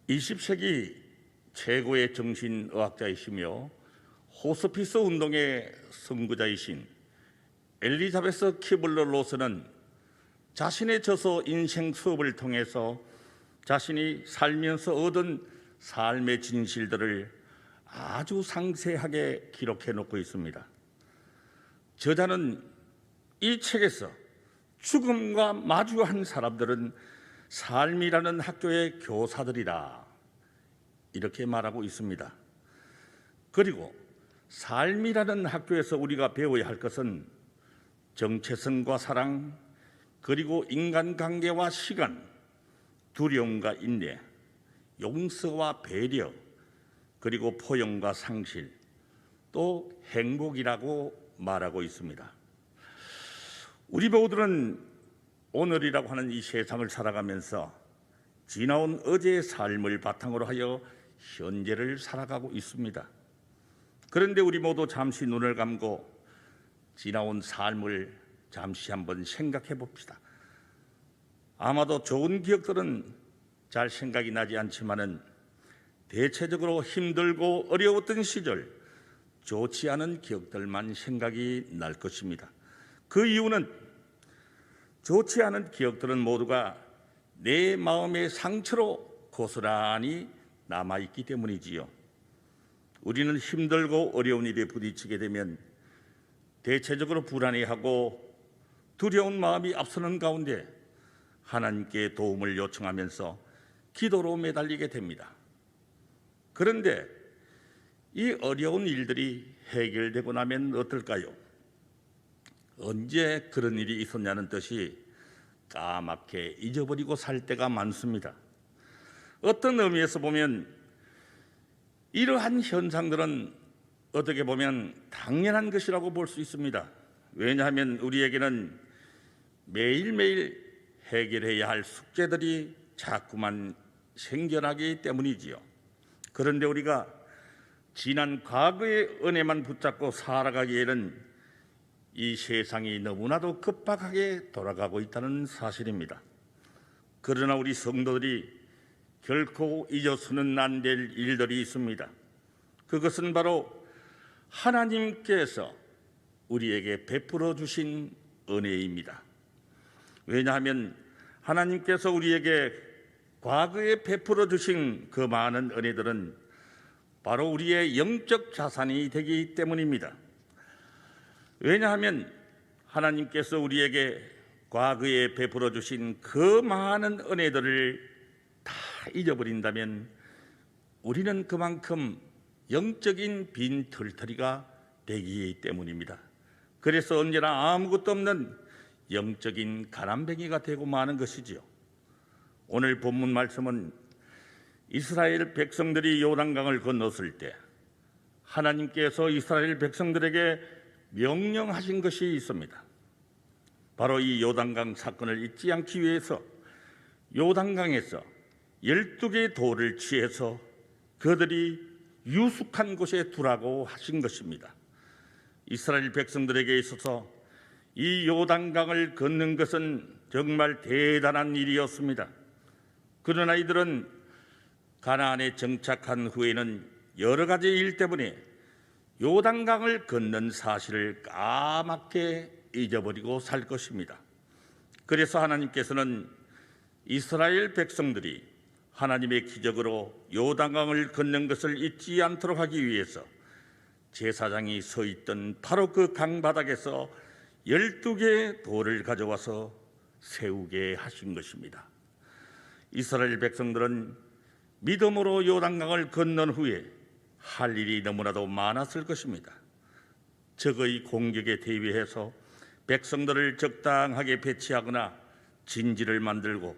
20세기 최고의 정신의학자이시며 호스피스 운동의 선구자이신 엘리자베스 키블러 로스는 자신의 저서 인생 수업을 통해서 자신이 살면서 얻은 삶의 진실들을 아주 상세하게 기록해 놓고 있습니다. 저자는 이 책에서 죽음과 마주한 사람들은 삶이라는 학교의 교사들이다, 이렇게 말하고 있습니다. 그리고 삶이라는 학교에서 우리가 배워야 할 것은 정체성과 사랑, 그리고 인간관계와 시간, 두려움과 인내, 용서와 배려, 그리고 포용과 상실, 또 행복이라고 말하고 있습니다. 우리 모두는 오늘이라고 하는 이 세상을 살아가면서 지나온 어제의 삶을 바탕으로 하여 현재를 살아가고 있습니다. 그런데 우리 모두 잠시 눈을 감고 지나온 삶을 잠시 한번 생각해 봅시다. 아마도 좋은 기억들은 잘 생각이 나지 않지만은 대체적으로 힘들고 어려웠던 시절, 좋지 않은 기억들만 생각이 날 것입니다. 그 이유는 좋지 않은 기억들은 모두가 내 마음의 상처로 고스란히 남아있기 때문이지요. 우리는 힘들고 어려운 일에 부딪히게 되면 대체적으로 불안해하고 두려운 마음이 앞서는 가운데 하나님께 도움을 요청하면서 기도로 매달리게 됩니다. 그런데 이 어려운 일들이 해결되고 나면 어떨까요? 언제 그런 일이 있었냐는 듯이 까맣게 잊어버리고 살 때가 많습니다. 어떤 의미에서 보면 이러한 현상들은 어떻게 보면 당연한 것이라고 볼 수 있습니다. 왜냐하면 우리에게는 매일매일 해결해야 할 숙제들이 자꾸만 생겨나기 때문이지요. 그런데 우리가 지난 과거의 은혜만 붙잡고 살아가기에는 이 세상이 너무나도 급박하게 돌아가고 있다는 사실입니다. 그러나 우리 성도들이 결코 잊어서는 안 될 일들이 있습니다. 그것은 바로 하나님께서 우리에게 베풀어 주신 은혜입니다. 왜냐하면 하나님께서 우리에게 과거에 베풀어 주신 그 많은 은혜들은 바로 우리의 영적 자산이 되기 때문입니다. 왜냐하면 하나님께서 우리에게 과거에 베풀어 주신 그 많은 은혜들을 다 잊어버린다면 우리는 그만큼 영적인 빈털터리가 되기 때문입니다. 그래서 언제나 아무것도 없는 영적인 가난뱅이가 되고 마는 것이지요. 오늘 본문 말씀은 이스라엘 백성들이 요단강을 건넜을 때 하나님께서 이스라엘 백성들에게 명령하신 것이 있습니다. 바로 이 요단강 사건을 잊지 않기 위해서 요단강에서 12개의 돌을 취해서 그들이 유숙한 곳에 두라고 하신 것입니다. 이스라엘 백성들에게 있어서 이 요단강을 걷는 것은 정말 대단한 일이었습니다. 그러나 이들은 가나안에 정착한 후에는 여러 가지 일 때문에 요단강을 건넌 사실을 까맣게 잊어버리고 살 것입니다. 그래서 하나님께서는 이스라엘 백성들이 하나님의 기적으로 요단강을 건넌 것을 잊지 않도록 하기 위해서 제사장이 서 있던 바로 그 강바닥에서 12개의 돌을 가져와서 세우게 하신 것입니다. 이스라엘 백성들은 믿음으로 요단강을 건넌 후에 할 일이 너무나도 많았을 것입니다. 적의 공격에 대비해서 백성들을 적당하게 배치하거나 진지를 만들고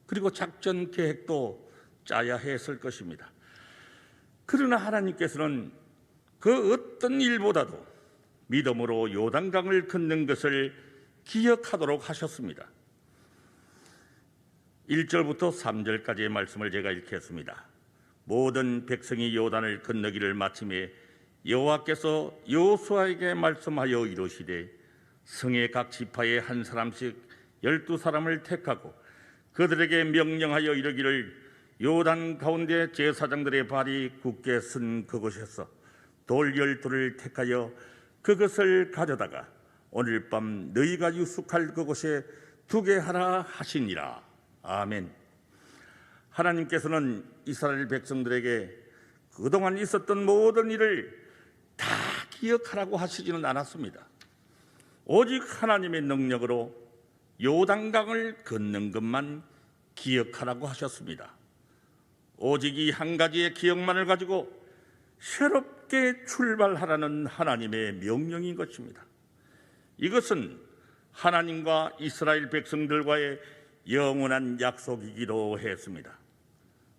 그리고 작전 계획도 짜야 했을 것입니다. 그러나 하나님께서는 그 어떤 일보다도 믿음으로 요단강을 건넌 것을 기억하도록 하셨습니다. 1절부터 3절까지의 말씀을 제가 읽겠습니다. 모든 백성이 요단을 건너기를 마침에 여호와께서 여호수아에게 말씀하여 이르시되 성의 각 지파에 한 사람씩 12사람을 택하고 그들에게 명령하여 이르기를 요단 가운데 제사장들의 발이 굳게 쓴 그곳에서 돌 12를 택하여 그것을 가져다가 오늘 밤 너희가 유숙할 그곳에 두게 하라 하시니라. 아멘. 하나님께서는 이스라엘 백성들에게 그동안 있었던 모든 일을 다 기억하라고 하시지는 않았습니다. 오직 하나님의 능력으로 요단강을 건넌 것만 기억하라고 하셨습니다. 오직 이 한 가지의 기억만을 가지고 새롭게 출발하라는 하나님의 명령인 것입니다. 이것은 하나님과 이스라엘 백성들과의 영원한 약속이기도 했습니다.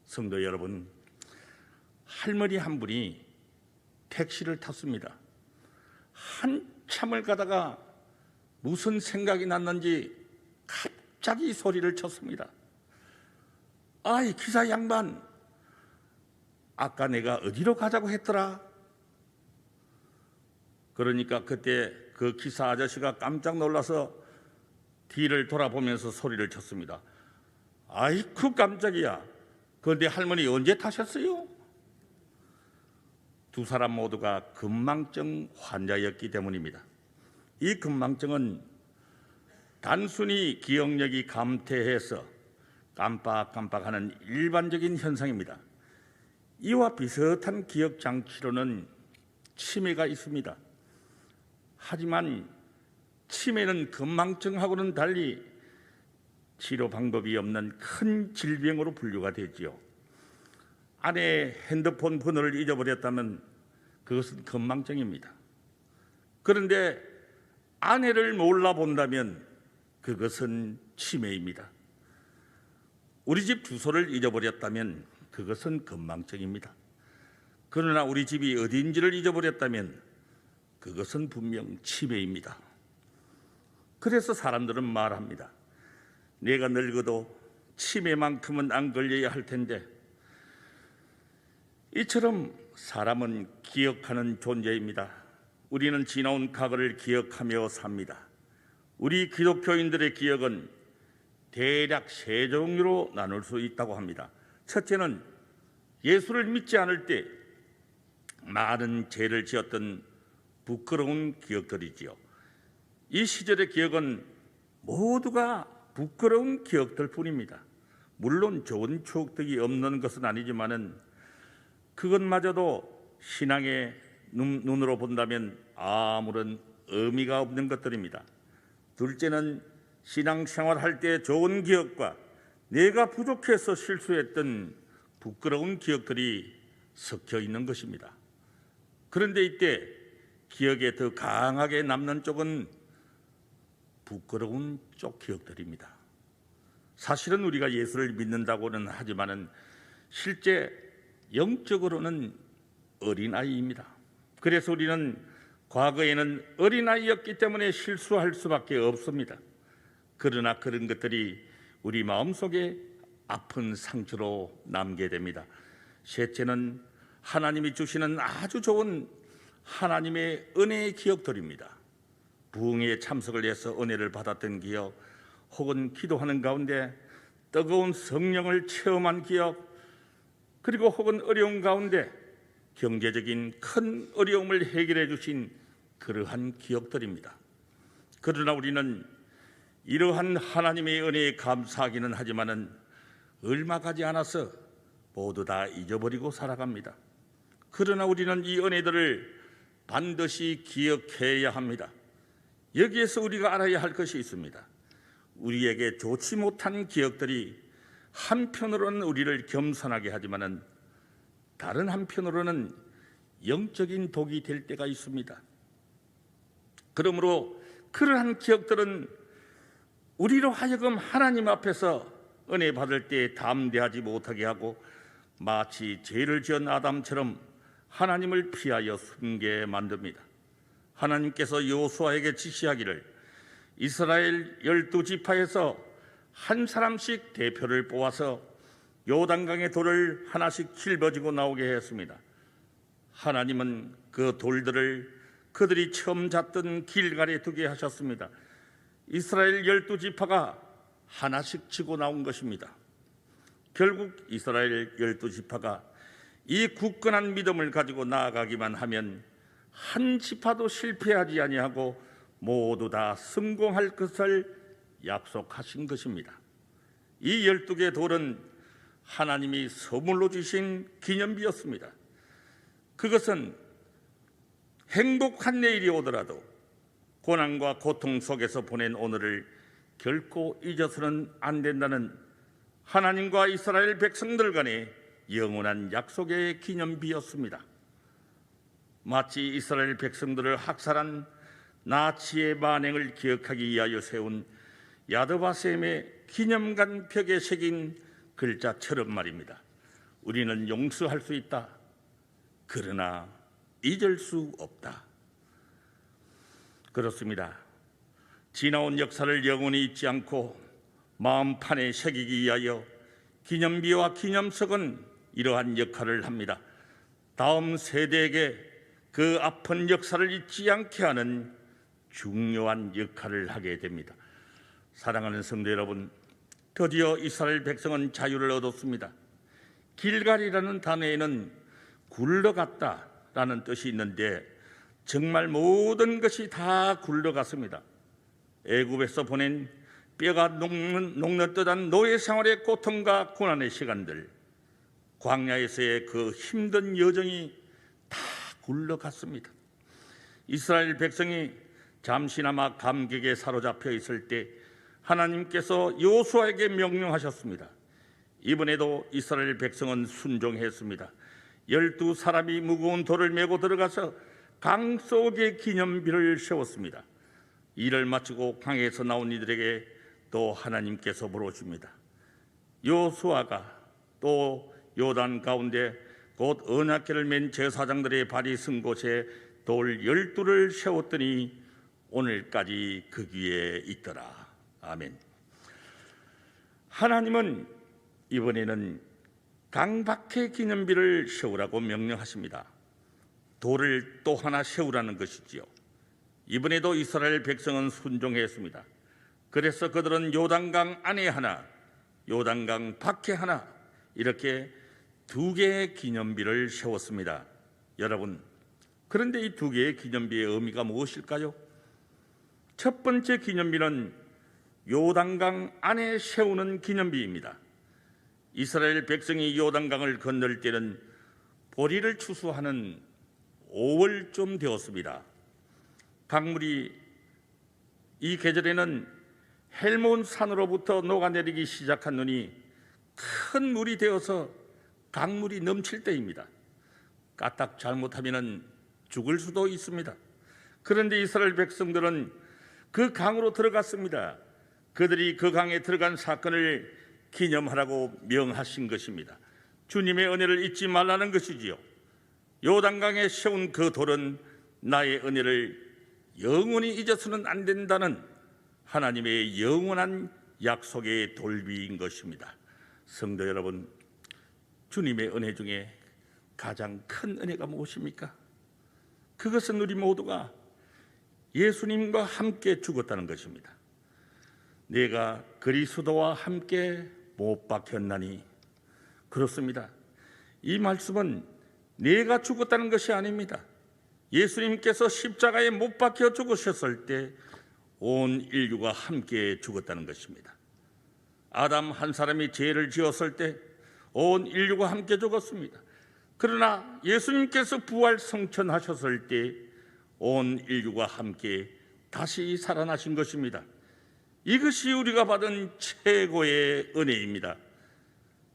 성도 여러분, 할머니 한 분이 택시를 탔습니다. 한참을 가다가 무슨 생각이 났는지 갑자기 소리를 쳤습니다. 아이 기사 양반, 아까 내가 어디로 가자고 했더라? 그러니까 그때 그 기사 아저씨가 깜짝 놀라서 뒤를 돌아보면서 소리를 쳤습니다. 아이쿠 깜짝이야. 그런데 할머니 언제 타셨어요? 두 사람 모두가 건망증 환자였기 때문입니다. 이 건망증은 단순히 기억력이 감퇴해서 깜빡깜빡하는 일반적인 현상입니다. 이와 비슷한 기억 장치로는 치매가 있습니다. 하지만 치매는 건망증하고는 달리 치료 방법이 없는 큰 질병으로 분류가 되지요. 아내의 핸드폰 번호를 잊어버렸다면 그것은 건망증입니다. 그런데 아내를 몰라본다면 그것은 치매입니다. 우리 집 주소를 잊어버렸다면 그것은 건망증입니다. 그러나 우리 집이 어디인지를 잊어버렸다면 그것은 분명 치매입니다. 그래서 사람들은 말합니다. 내가 늙어도 치매만큼은 안 걸려야 할 텐데. 이처럼 사람은 기억하는 존재입니다. 우리는 지나온 과거를 기억하며 삽니다. 우리 기독교인들의 기억은 대략 세 종류로 나눌 수 있다고 합니다. 첫째는 예수를 믿지 않을 때 많은 죄를 지었던 부끄러운 기억들이지요. 이 시절의 기억은 모두가 부끄러운 기억들 뿐입니다. 물론 좋은 추억들이 없는 것은 아니지만은 그것마저도 신앙의 눈으로 본다면 아무런 의미가 없는 것들입니다. 둘째는 신앙생활할 때 좋은 기억과 내가 부족해서 실수했던 부끄러운 기억들이 섞여 있는 것입니다. 그런데 이때 기억에 더 강하게 남는 쪽은 부끄러운 쪽 기억들입니다. 사실은 우리가 예수를 믿는다고는 하지만은 실제 영적으로는 어린아이입니다. 그래서 우리는 과거에는 어린아이였기 때문에 실수할 수밖에 없습니다. 그러나 그런 것들이 우리 마음속에 아픈 상처로 남게 됩니다. 셋째는 하나님이 주시는 아주 좋은 하나님의 은혜의 기억들입니다. 부흥에 참석을 해서 은혜를 받았던 기억, 혹은 기도하는 가운데 뜨거운 성령을 체험한 기억, 그리고 혹은 어려운 가운데 경제적인 큰 어려움을 해결해 주신 그러한 기억들입니다. 그러나 우리는 이러한 하나님의 은혜에 감사하기는 하지만은 얼마 가지 않아서 모두 다 잊어버리고 살아갑니다. 그러나 우리는 이 은혜들을 반드시 기억해야 합니다. 여기에서 우리가 알아야 할 것이 있습니다. 우리에게 좋지 못한 기억들이 한편으로는 우리를 겸손하게 하지만은 다른 한편으로는 영적인 독이 될 때가 있습니다. 그러므로 그러한 기억들은 우리로 하여금 하나님 앞에서 은혜 받을 때 담대하지 못하게 하고 마치 죄를 지은 아담처럼 하나님을 피하여 숨게 만듭니다. 하나님께서 여호수아에게 지시하기를 이스라엘 12지파에서 한 사람씩 대표를 뽑아서 요단강의 돌을 하나씩 짊어지고 나오게 했습니다. 하나님은 그 돌들을 그들이 처음 잤던 길갈에 두게 하셨습니다. 이스라엘 12지파가 하나씩 지고 나온 것입니다. 결국 이스라엘 12지파가 이 굳건한 믿음을 가지고 나아가기만 하면 한 지파도 실패하지 아니하고 모두 다 성공할 것을 약속하신 것입니다. 이 12개의 돌은 하나님이 선물로 주신 기념비였습니다. 그것은 행복한 내일이 오더라도 고난과 고통 속에서 보낸 오늘을 결코 잊어서는 안 된다는 하나님과 이스라엘 백성들 간의 영원한 약속의 기념비였습니다. 마치 이스라엘 백성들을 학살한 나치의 만행을 기억하기 위하여 세운 야드바셈의 기념관 벽에 새긴 글자처럼 말입니다. 우리는 용서할 수 있다. 그러나 잊을 수 없다. 그렇습니다. 지나온 역사를 영원히 잊지 않고 마음판에 새기기 위하여 기념비와 기념석은 이러한 역할을 합니다. 다음 세대에게 그 아픈 역사를 잊지 않게 하는 중요한 역할을 하게 됩니다. 사랑하는 성도 여러분, 드디어 이스라엘 백성은 자유를 얻었습니다. 길갈이라는 단어에는 굴러갔다라는 뜻이 있는데 정말 모든 것이 다 굴러갔습니다. 애굽에서 보낸 뼈가 녹는 듯한 노예 생활의 고통과 고난의 시간들, 광야에서의 그 힘든 여정이 다 굴러갔습니다. 이스라엘 백성이 잠시나마 감격에 사로잡혀 있을 때 하나님께서 여호수아에게 명령하셨습니다. 이번에도 이스라엘 백성은 순종했습니다. 12사람이 무거운 돌을 메고 들어가서 강 속에 기념비를 세웠습니다. 일을 마치고 강에서 나온 이들에게 또 하나님께서 물어줍니다. 여호수아가 또 요단 가운데 곧 언약궤를 맨 제사장들의 발이 쓴 곳에 돌 12를 세웠더니 오늘까지 그 위에 있더라. 아멘. 하나님은 이번에는 강밖에 기념비를 세우라고 명령하십니다. 돌을 또 하나 세우라는 것이지요. 이번에도 이스라엘 백성은 순종했습니다. 그래서 그들은 요단강 안에 하나, 요단강 밖에 하나, 이렇게 2개의 기념비를 세웠습니다. 여러분, 그런데 이 2개의 기념비의 의미가 무엇일까요? 첫 번째 기념비는 요단강 안에 세우는 기념비입니다. 이스라엘 백성이 요단강을 건널 때는 보리를 추수하는 5월쯤 되었습니다. 강물이 이 계절에는 헬몬 산으로부터 녹아내리기 시작한 눈이 큰 물이 되어서 강물이 넘칠 때입니다. 까딱 잘못하면 죽을 수도 있습니다. 그런데 이스라엘 백성들은 그 강으로 들어갔습니다. 그들이 그 강에 들어간 사건을 기념하라고 명하신 것입니다. 주님의 은혜를 잊지 말라는 것이지요. 요단강에 세운 그 돌은 나의 은혜를 영원히 잊어서는 안 된다는 하나님의 영원한 약속의 돌비인 것입니다. 성도 여러분, 주님의 은혜 중에 가장 큰 은혜가 무엇입니까? 그것은 우리 모두가 예수님과 함께 죽었다는 것입니다. 내가 그리스도와 함께 못 박혔나니. 그렇습니다. 이 말씀은 내가 죽었다는 것이 아닙니다. 예수님께서 십자가에 못 박혀 죽으셨을 때 온 인류가 함께 죽었다는 것입니다. 아담 한 사람이 죄를 지었을 때 온 인류가 함께 죽었습니다. 그러나 예수님께서 부활 성천하셨을 때 온 인류가 함께 다시 살아나신 것입니다. 이것이 우리가 받은 최고의 은혜입니다.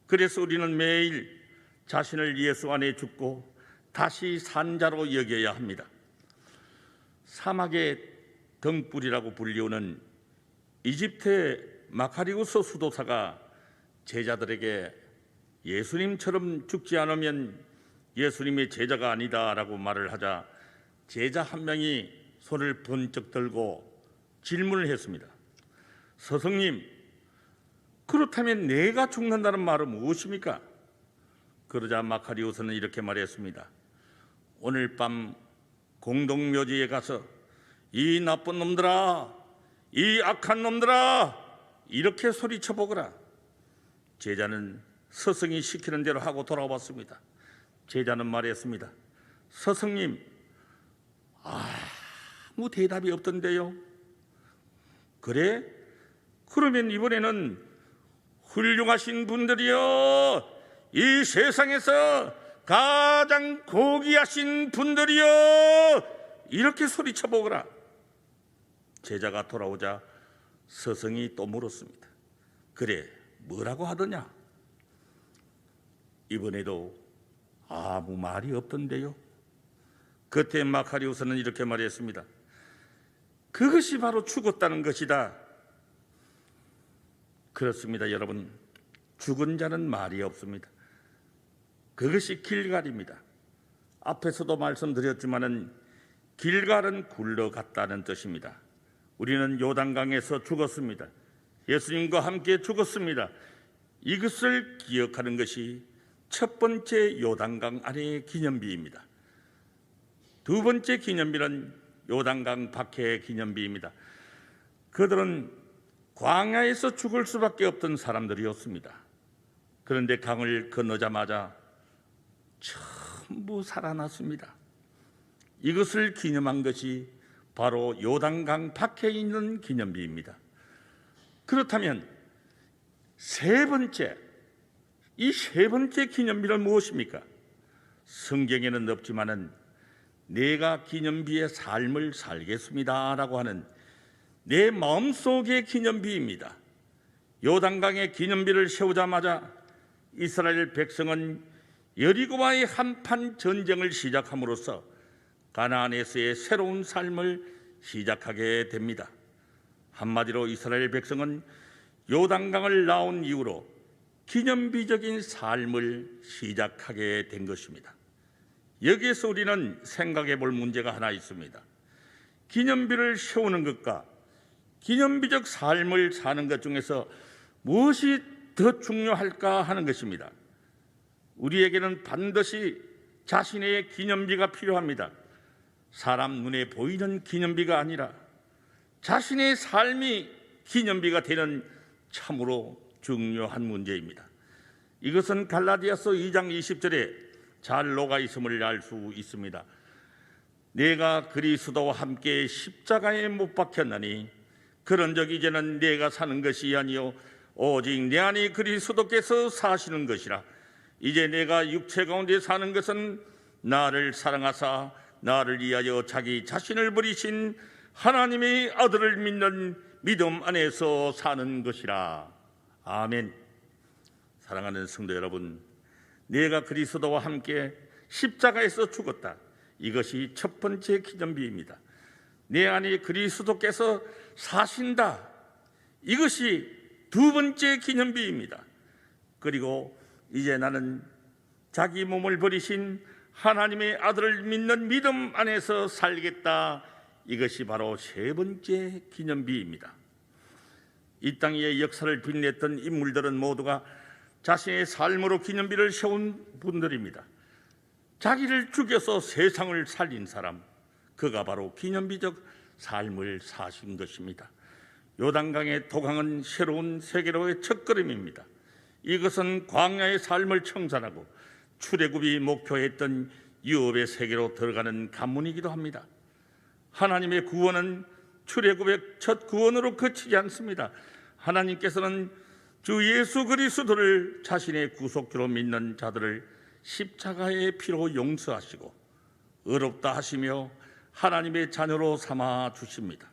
그래서 우리는 매일 자신을 예수 안에 죽고 다시 산 자로 여겨야 합니다. 사막의 등불이라고 불리우는 이집트의 마카리우스 수도사가 제자들에게 예수님처럼 죽지 않으면 예수님의 제자가 아니다라고 말을 하자 제자 한 명이 손을 번쩍 들고 질문을 했습니다. 스승님, 그렇다면 내가 죽는다는 말은 무엇입니까? 그러자 마카리우스는 이렇게 말했습니다. 오늘 밤 공동묘지에 가서 이 나쁜 놈들아, 이 악한 놈들아, 이렇게 소리쳐 보거라. 제자는 스승이 시키는 대로 하고 돌아왔습니다. 제자는 말했습니다. 스승님, 아무 대답이 없던데요. 그래? 그러면 이번에는 훌륭하신 분들이여, 이 세상에서 가장 고귀하신 분들이여, 이렇게 소리쳐 보거라. 제자가 돌아오자 스승이 또 물었습니다. 그래, 뭐라고 하더냐? 이번에도 아무 말이 없던데요. 그때 마카리오스는 이렇게 말했습니다. 그것이 바로 죽었다는 것이다. 그렇습니다, 여러분. 죽은 자는 말이 없습니다. 그것이 길갈입니다. 앞에서도 말씀드렸지만은 길갈은 굴러갔다는 뜻입니다. 우리는 요단강에서 죽었습니다. 예수님과 함께 죽었습니다. 이것을 기억하는 것이 첫 번째 요단강 안의 기념비입니다. 두 번째 기념비는 요단강 밖의 기념비입니다. 그들은 광야에서 죽을 수밖에 없던 사람들이었습니다. 그런데 강을 건너자마자 전부 살아났습니다. 이것을 기념한 것이 바로 요단강 밖에 있는 기념비입니다. 그렇다면 이 세 번째 기념비는 무엇입니까? 성경에는 없지만은 내가 기념비의 삶을 살겠습니다라고 하는 내 마음속의 기념비입니다. 요단강에 기념비를 세우자마자 이스라엘 백성은 여리고와의 한판 전쟁을 시작함으로써 가나안에서의 새로운 삶을 시작하게 됩니다. 한마디로 이스라엘 백성은 요단강을 나온 이후로 기념비적인 삶을 시작하게 된 것입니다. 여기에서 우리는 생각해 볼 문제가 하나 있습니다. 기념비를 세우는 것과 기념비적 삶을 사는 것 중에서 무엇이 더 중요할까 하는 것입니다. 우리에게는 반드시 자신의 기념비가 필요합니다. 사람 눈에 보이는 기념비가 아니라 자신의 삶이 기념비가 되는 참으로 중요한 문제입니다. 이것은 갈라디아서 2장 20절에 잘 녹아 있음을 알 수 있습니다. 내가 그리스도와 함께 십자가에 못 박혔나니 그런즉 이제는 내가 사는 것이 아니요 오직 내 안에 그리스도께서 사시는 것이라. 이제 내가 육체 가운데 사는 것은 나를 사랑하사 나를 위하여 자기 자신을 버리신 하나님의 아들을 믿는 믿음 안에서 사는 것이라. 아멘. 사랑하는 성도 여러분, 내가 그리스도와 함께 십자가에서 죽었다. 이것이 첫 번째 기념비입니다. 내 안에 그리스도께서 사신다. 이것이 두 번째 기념비입니다. 그리고 이제 나는 자기 몸을 버리신 하나님의 아들을 믿는 믿음 안에서 살겠다. 이것이 바로 세 번째 기념비입니다. 이 땅의 역사를 빛냈던 인물들은 모두가 자신의 삶으로 기념비를 세운 분들입니다. 자기를 죽여서 세상을 살린 사람, 그가 바로 기념비적 삶을 사신 것입니다. 요단강의 도강은 새로운 세계로의 첫걸음입니다. 이것은 광야의 삶을 청산하고 출애굽이 목표했던 유업의 세계로 들어가는 관문이기도 합니다. 하나님의 구원은 출애굽의 첫 구원으로 그치지 않습니다. 하나님께서는 주 예수 그리스도를 자신의 구속주로 믿는 자들을 십자가의 피로 용서하시고 의롭다 하시며 하나님의 자녀로 삼아 주십니다.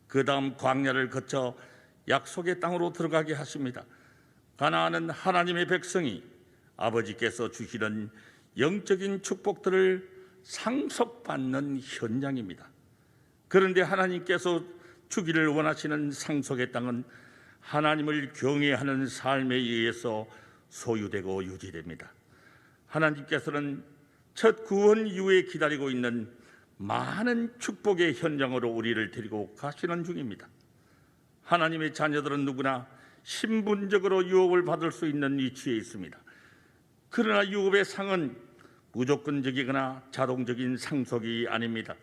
그 다음 광야를 거쳐 약속의 땅으로 들어가게 하십니다. 가나안은 하나님의 백성이 아버지께서 주시는 영적인 축복들을 상속받는 현장입니다. 그런데 하나님께서 주기를 원하시는 상속의 땅은 하나님을 경외하는 삶에 의해서 소유되고 유지됩니다. 하나님께서는 첫 구원 이후에 기다리고 있는 많은 축복의 현장으로 우리를 데리고 가시는 중입니다. 하나님의 자녀들은 누구나 신분적으로 유업을 받을 수 있는 위치에 있습니다. 그러나 유업의 상은 무조건적이거나 자동적인 상속이 아닙니다.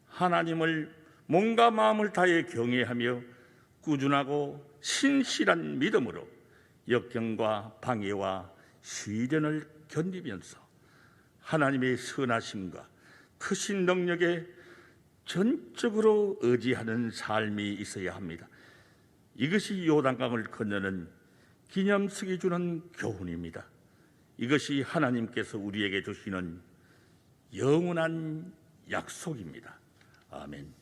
하나님을 몸과 마음을 다해 경외하며 꾸준하고 신실한 믿음으로 역경과 방해와 시련을 견디면서 하나님의 선하심과 크신 능력에 전적으로 의지하는 삶이 있어야 합니다. 이것이 요단강을 건너는 기념석이 주는 교훈입니다. 이것이 하나님께서 우리에게 주시는 영원한 약속입니다. 아멘.